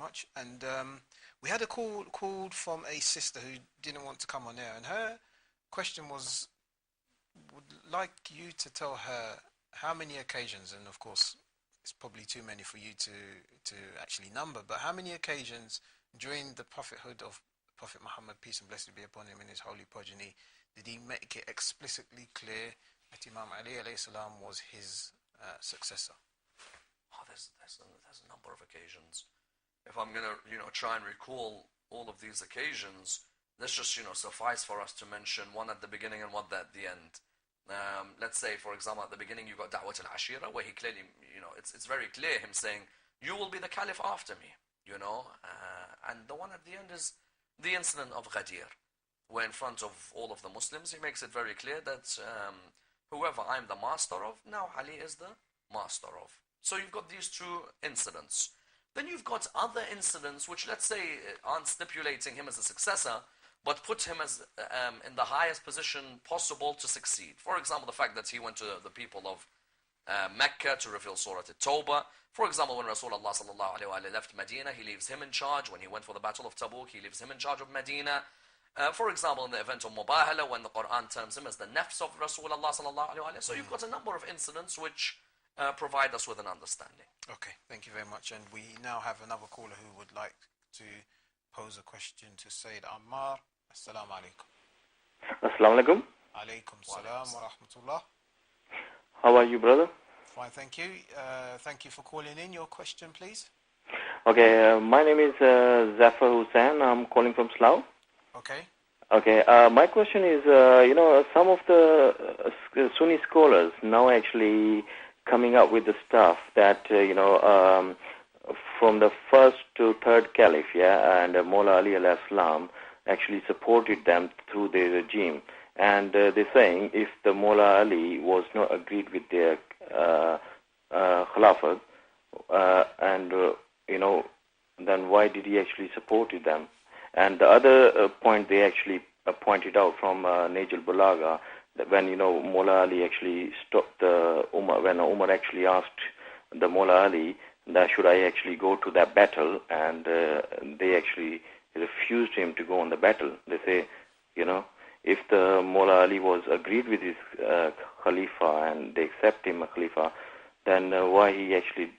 much. And we had a call from a sister who didn't want to come on air, and her question was, would like you to tell her how many occasions, and of course it's probably too many for you to actually number, but how many occasions during the prophethood of Prophet Muhammad, peace and blessings be upon him, and his holy progeny, did he make it explicitly clear that Imam Ali alayhi salam was his successor? Oh, there's a number of occasions. If I'm gonna try and recall all of these occasions, let's just suffice for us to mention one at the beginning and one at the end. Let's say, for example, at the beginning you've got Da'wat al-Ashira, where he clearly, it's very clear him saying, you will be the Caliph after me, and the one at the end is the incident of Ghadir, where in front of all of the Muslims he makes it very clear that whoever I'm the master of, now Ali is the master of. So you've got these two incidents. Then you've got other incidents which, let's say, aren't stipulating him as a successor, but put him as in the highest position possible to succeed. For example, the fact that he went to the people of Mecca to reveal Surah At-Tawbah. For example, when Rasulullah sallallahu alaihi wasallam left Medina, he leaves him in charge. When he went for the Battle of Tabuk, he leaves him in charge of Medina. For example, in the event of Mubahala, when the Quran terms him as the nafs of Rasulullah sallallahu alaihi wasallam. So you've got a number of incidents which provide us with an understanding. Okay, thank you very much. And we now have another caller who would like to pose a question to Sayyid Ammar. Assalamu alaikum. Assalamu alaikum. Alaikum salam wa rahmatullah. How are you, brother? Fine, thank you. Thank you for calling in. Your question, please. Okay, my name is Zafar Hussain. I'm calling from Slough. Okay. Okay, my question is, some of the Sunni scholars now actually coming up with the stuff that, from the first to third Caliph, and Mawla Ali alayhi salam actually supported them through their regime. And they're saying if the Mawla Ali was not agreed with their Khilafat, then why did he actually support them? And the other point they actually pointed out from Najl Bulaga, that when Mawla Ali actually stopped Umar, when Umar actually asked the Mawla Ali that should I actually go to that battle, and they actually refused him to go on the battle. They say, if the Mawla Ali was agreed with his Khalifa and they accept him a Khalifa, then why he actually...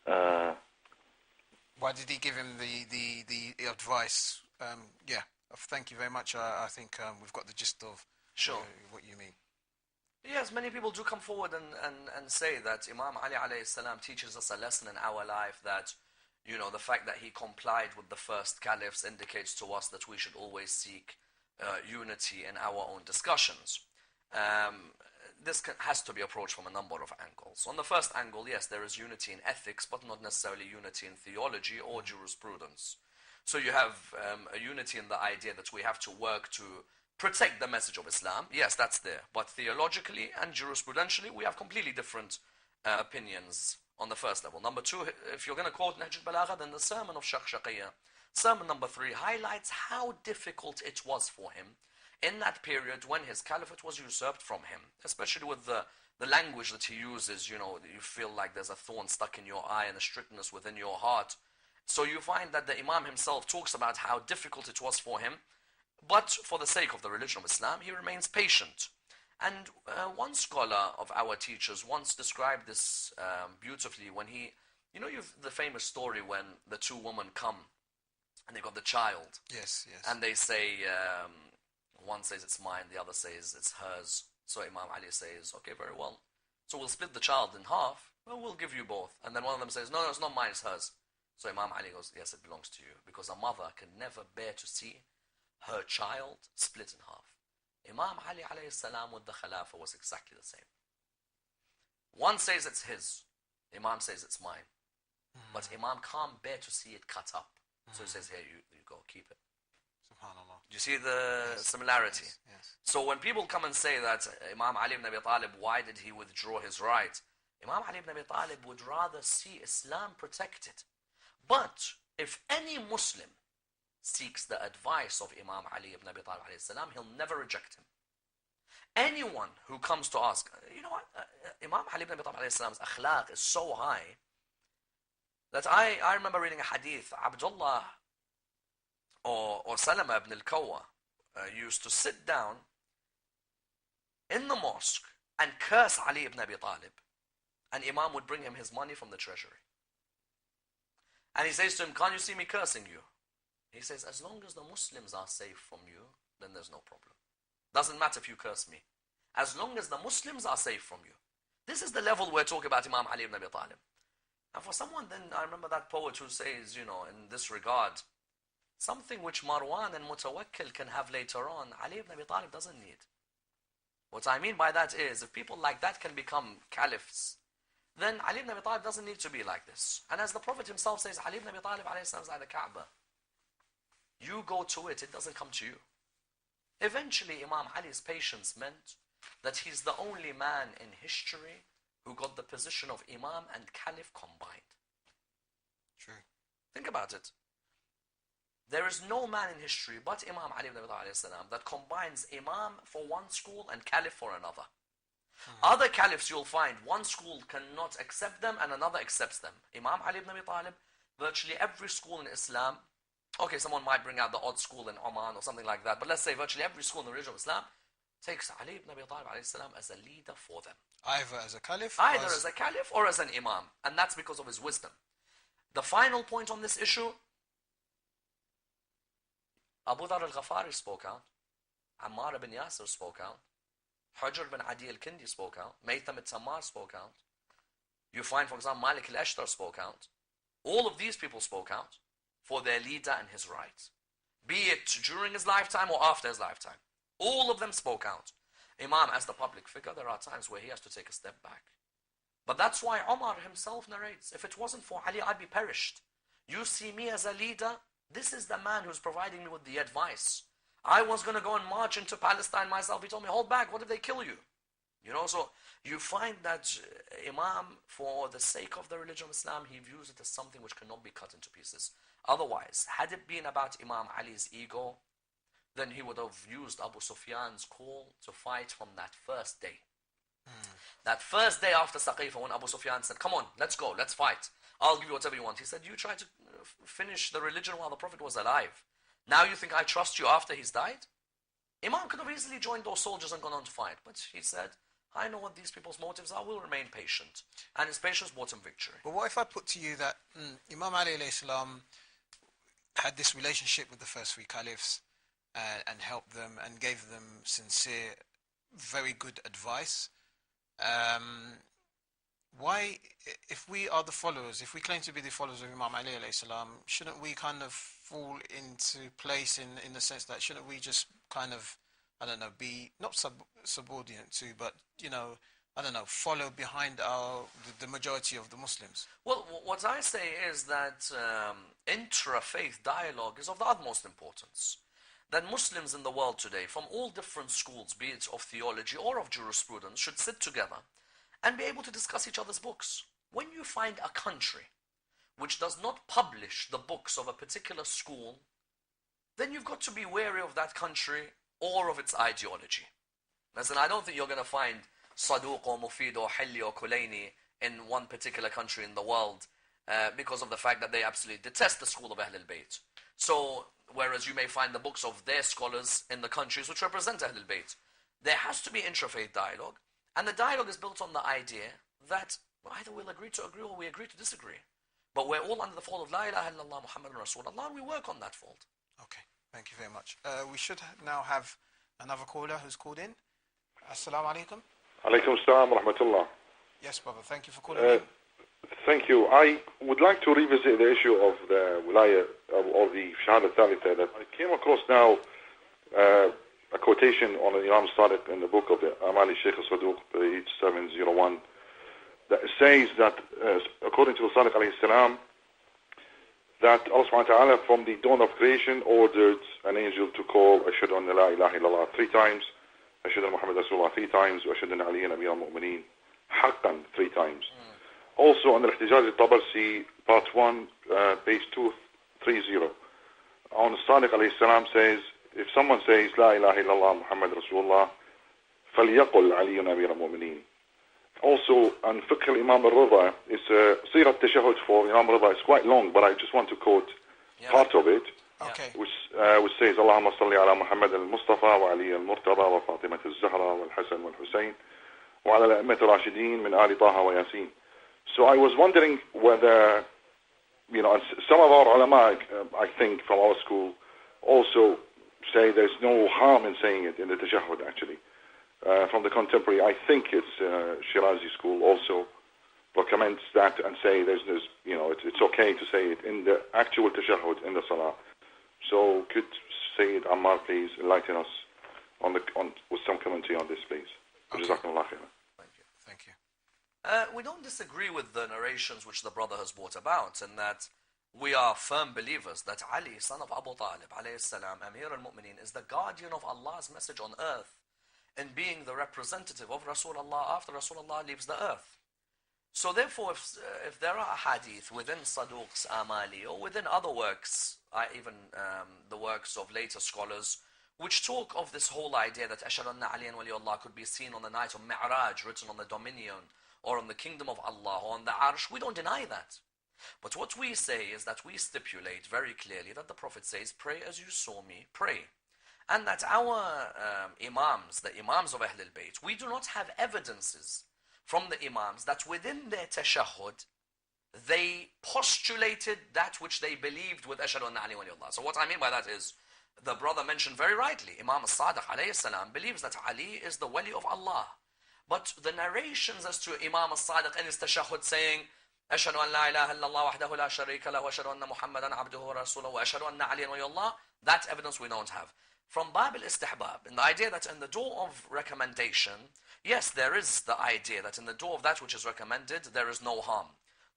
why did he give him the advice? Thank you very much. I think we've got the gist of what you mean. Yes, many people do come forward and say that Imam Ali alayhi salam teaches us a lesson in our life that, the fact that he complied with the first caliphs indicates to us that we should always seek unity in our own discussions. This has to be approached from a number of angles. On the first angle, yes, there is unity in ethics, but not necessarily unity in theology or jurisprudence. So you have a unity in the idea that we have to work to protect the message of Islam. Yes, that's there. But theologically and jurisprudentially, we have completely different opinions on the first level. Number two, if you're going to quote Nahj al-Balagha, then the sermon of Shaqshaqiyya. Sermon number 3 highlights how difficult it was for him in that period when his caliphate was usurped from him, especially with the language that he uses. You feel like there's a thorn stuck in your eye and a strictness within your heart. So you find that the Imam himself talks about how difficult it was for him, but for the sake of the religion of Islam, he remains patient. And one scholar of our teachers once described this beautifully when you've the famous story when the two women come and they've got the child. Yes. And they say, one says it's mine, the other says it's hers. So Imam Ali says, okay, very well. So we'll split the child in half, well, we'll give you both. And then one of them says, no, it's not mine, it's hers. So Imam Ali goes, yes, it belongs to you. Because a mother can never bear to see her child split in half. Imam Ali alayhi salam with the Khilafah was exactly the same. One says it's his, Imam says it's mine. But Imam can't bear to see it cut up. So he says, here, you go, keep it. SubhanAllah. Do you see the similarity? Yes. So when people come and say that Imam Ali ibn Abi Talib, why did he withdraw his right? Imam Ali ibn Abi Talib would rather see Islam protected. But if any Muslim seeks the advice of Imam Ali ibn Abi Talib alayhi salam, he'll never reject him. Anyone who comes to ask, Imam Ali ibn Abi Talib alayhi salam's akhlaq is so high That I remember reading a hadith, Abdullah or Salama ibn al-Kawwa used to sit down in the mosque and curse Ali ibn Abi Talib. And Imam would bring him his money from the treasury. And he says to him, can't you see me cursing you? He says, as long as the Muslims are safe from you, then there's no problem. Doesn't matter if you curse me. As long as the Muslims are safe from you. This is the level we're talking about Imam Ali ibn Abi Talib. And for someone then, I remember that poet who says, you know, in this regard, something which Marwan and Mutawakkil can have later on, Ali ibn Abi Talib doesn't need. What I mean by that is, if people like that can become caliphs, then Ali ibn Abi Talib doesn't need to be like this. And as the Prophet himself says, Ali ibn Abi Talib is like the Kaaba. You go to it, it doesn't come to you. Eventually, Imam Ali's patience meant that he's the only man in history who got the position of Imam and Caliph combined. True. Think about it. There is no man in history but Imam Ali ibn Abi Talib that combines Imam for one school and Caliph for another. Other Caliphs you'll find one school cannot accept them and another accepts them. Imam Ali ibn Abi Talib, virtually every school in Islam, okay, someone might bring out the odd school in Oman or something like that, but let's say virtually every school in the religion of Islam takes Ali ibn Abi Talib as a leader for them. Either as a caliph? Either as a caliph or as an imam. And that's because of his wisdom. The final point on this issue, Abu Dhar al-Ghafari spoke out. Ammar ibn Yasir spoke out. Hujr ibn Adi al-Kindi spoke out. Maytham al-Tammar spoke out. You find, for example, Malik al-Ashtar spoke out. All of these people spoke out for their leader and his rights. Be it during his lifetime or after his lifetime. All of them spoke out. Imam, as the public figure, there are times where he has to take a step back. But that's why Umar himself narrates, if it wasn't for Ali, I'd be perished. You see me as a leader, this is the man who's providing me with the advice. I was going to go and march into Palestine myself. He told me, hold back, what if they kill you? You know, so you find that Imam, for the sake of the religion of Islam, he views it as something which cannot be cut into pieces. Otherwise, had it been about Imam Ali's ego, then he would have used Abu Sufyan's call to fight from that first day. That first day after Saqifa, when Abu Sufyan said, come on, let's go, let's fight. I'll give you whatever you want. He said, you tried to finish the religion while the Prophet was alive. Now you think I trust you after he's died? Imam could have easily joined those soldiers and gone on to fight. But he said, I know what these people's motives are, we'll remain patient. And his patience brought him victory. But what if I put to you that Imam Ali alayhi salam had this relationship with the first three caliphs and helped them and gave them sincere, very good advice? Why, if we are the followers, if we claim to be the followers of Imam Ali alayhi salam, shouldn't we kind of fall into place in the sense that shouldn't we just kind of, I don't know, be not subordinate to, but, you know, I don't know, follow behind the majority of the Muslims? Well, what I say is that intra-faith dialogue is of the utmost importance. That Muslims in the world today, from all different schools, be it of theology or of jurisprudence, should sit together and be able to discuss each other's books. When you find a country which does not publish the books of a particular school, then you've got to be wary of that country or of its ideology. As in, I don't think you're going to find Saduq or Mufid or Hilli or Kulaini in one particular country in the world because of the fact that they absolutely detest the school of Ahlulbayt. So, whereas you may find the books of their scholars in the countries which represent Ahlulbayt, there has to be intra-faith dialogue, and the dialogue is built on the idea that either we'll agree to agree or we agree to disagree. But we're all under the fold of La ilaha illallah Muhammadun Rasulullah, and we work on that fold. Okay, thank you very much. We should now have another caller who's called in. Assalamu alaikum. Alaikum assalam wa rahmatullah. Yes, brother, thank you for calling in. Thank you. I would like to revisit the issue of the wilayah or the Shahada Thalitha that I came across now, a quotation on Imam Sadiq in the book of the Amali Sheikh Saduq, page 701, that says that, according to Sadiq alayhi salam, that Allah subhanahu wa ta'ala from the dawn of creation ordered an angel to call Ashhadu an la ilaha illallah 3 times, Ashhadu anna Muhammad Rasulullah 3 times, Ashhadu anna Aliyan Amir al-Mu'mineen haqqan 3 times. Also on the Ihtijaj al-Tabarsi, part 1, page 230, on Sadiq alayhi salam says, if someone says La ilaha illallah Muhammad Rasulullah, فَلْيَقُلْ عَلِيٌّ أَمِيرَ الْمُؤْمِنِينَ also on Fiqh al-Imam al-Rida, it's Sirat Tashahud for Imam al-Rida. It's quite long, but I just want to quote part of it. Okay. Which says, Allahumma salli ala Muhammad al-Mustafa wa Ali al-Murtada wa Fatima al-Zahra wa al-Hasan wa al-Husayn wa ala al-A'immat al-Rashideen min Ali Taha wa Yasin. So I was wondering whether, some of our ulama, I think from our school, also say there's no harm in saying it in the tashahhud actually. From the contemporary, I think it's Shirazi school also recommends that and say it's okay to say it in the actual tashahhud in the salah. So could Sayyid Ammar please enlighten us with some commentary on this, please? Okay. Jazakumullah khairan. Thank you. We don't disagree with the narrations which the brother has brought about, in that we are firm believers that Ali, son of Abu Talib, alayhi salam, Amir al-Mu'mineen, is the guardian of Allah's message on earth, and being the representative of Rasulullah after Rasulullah leaves the earth. So therefore, if there are hadith within Saduq's Amali or within other works, even the works of later scholars, which talk of this whole idea that Ashhadu anna Aliyan Waliullah could be seen on the night of Mi'raj, written on the dominion, or on the kingdom of Allah, or on the Arsh, we don't deny that. But what we say is that we stipulate very clearly that the Prophet says, pray as you saw me pray. And that our imams, the imams of Ahlulbayt, we do not have evidences from the imams that within their tashahhud, they postulated that which they believed with Ashhadu anna Ali waliullah. So what I mean by that is, the brother mentioned very rightly, Imam al-Sadiq alayhi salam believes that Ali is the wali of Allah. But the narrations as to Imam al-Sadiq in his tashahhud saying, Ashhadu an la ilaha illallah wahdahu la sharika lahu wa ashhadu anna Muhammadan abduhu wa rasuluhu wa ashhadu anna Aliyan waliullah, that evidence we don't have. From Bab al-Istihbab, in the idea that in the door of recommendation, yes, there is the idea that in the door of that which is recommended, there is no harm.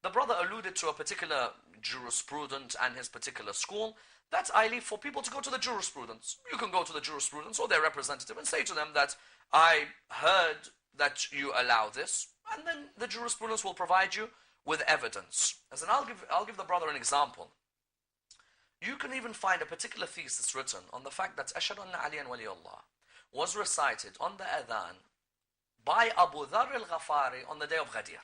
The brother alluded to a particular jurisprudent and his particular school. That's I leave for people to go to the jurisprudence. You can go to the jurisprudence or their representative and say to them that I heard that you allow this, and then the jurisprudence will provide you with evidence. As in, I'll give the brother an example. You can even find a particular thesis written on the fact that Ashhadu anna Aliyan Waliullah was recited on the adhan by Abu Dharr al-Ghafari on the day of Ghadir.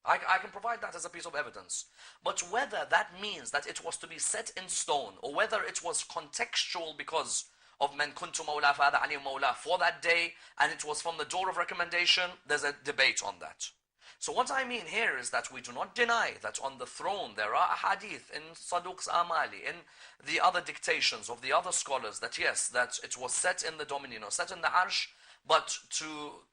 I can provide that as a piece of evidence. But whether that means that it was to be set in stone, or whether it was contextual because of Man Kuntu Mawla Fa'ada Ali Mawla for that day, and it was from the door of recommendation, there's a debate on that. So what I mean here is that we do not deny that on the throne there are hadith in Saduq's Amali, in the other dictations of the other scholars, that yes, that it was set in the dominion or set in the Arsh, but to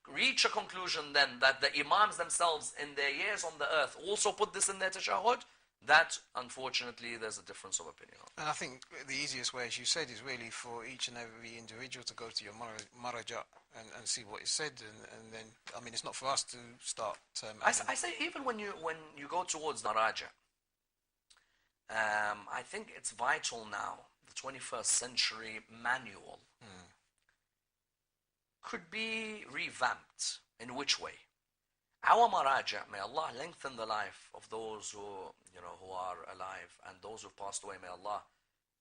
reach a conclusion then that the imams themselves in their years on the earth also put this in their tashahhud, that unfortunately there's a difference of opinion. And I think the easiest way, as you said, is really for each and every individual to go to your maraja and see what is said, and then, I mean, it's not for us to start. I say even when you go towards Naraja, I think it's vital now, the 21st century manual could be revamped. In which way? Our maraja, may Allah lengthen the life of those who are alive, and those who passed away, may Allah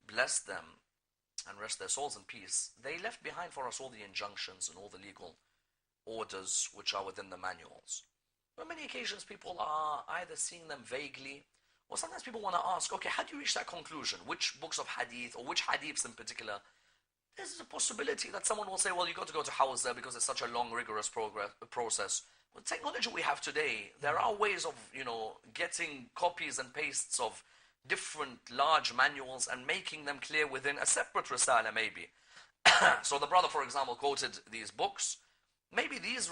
bless them and rest their souls in peace. They left behind for us all the injunctions and all the legal orders which are within the manuals. On many occasions people are either seeing them vaguely, or sometimes people want to ask, okay, how do you reach that conclusion? Which books of hadith, or which hadiths in particular? There's a possibility that someone will say, well, you've got to go to Hawza because it's such a long, rigorous process. With technology we have today, there are ways of, getting copies and pastes of different large manuals and making them clear within a separate risala maybe. So the brother, for example, quoted these books. Maybe these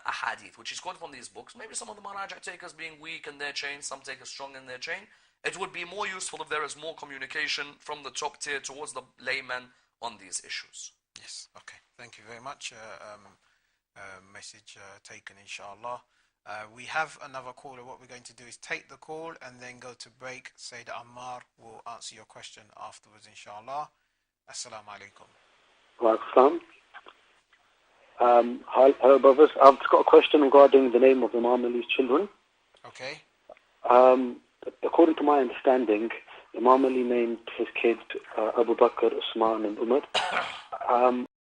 ahadith, which is quoted from these books, maybe some of the maraja take as being weak in their chain, some take as strong in their chain. It would be more useful if there is more communication from the top tier towards the layman on these issues. Yes, okay. Thank you very much. Message taken, inshallah. We have another caller. What we're going to do is take the call and then go to break. Sayyid Ammar will answer your question afterwards, inshallah. Assalamu alaikum. Wa alaikum. Hello, brothers. I've got a question regarding the name of Imam Ali's children. Okay. According to my understanding, Imam Ali named his kids Abu Bakr, Usman and Umar.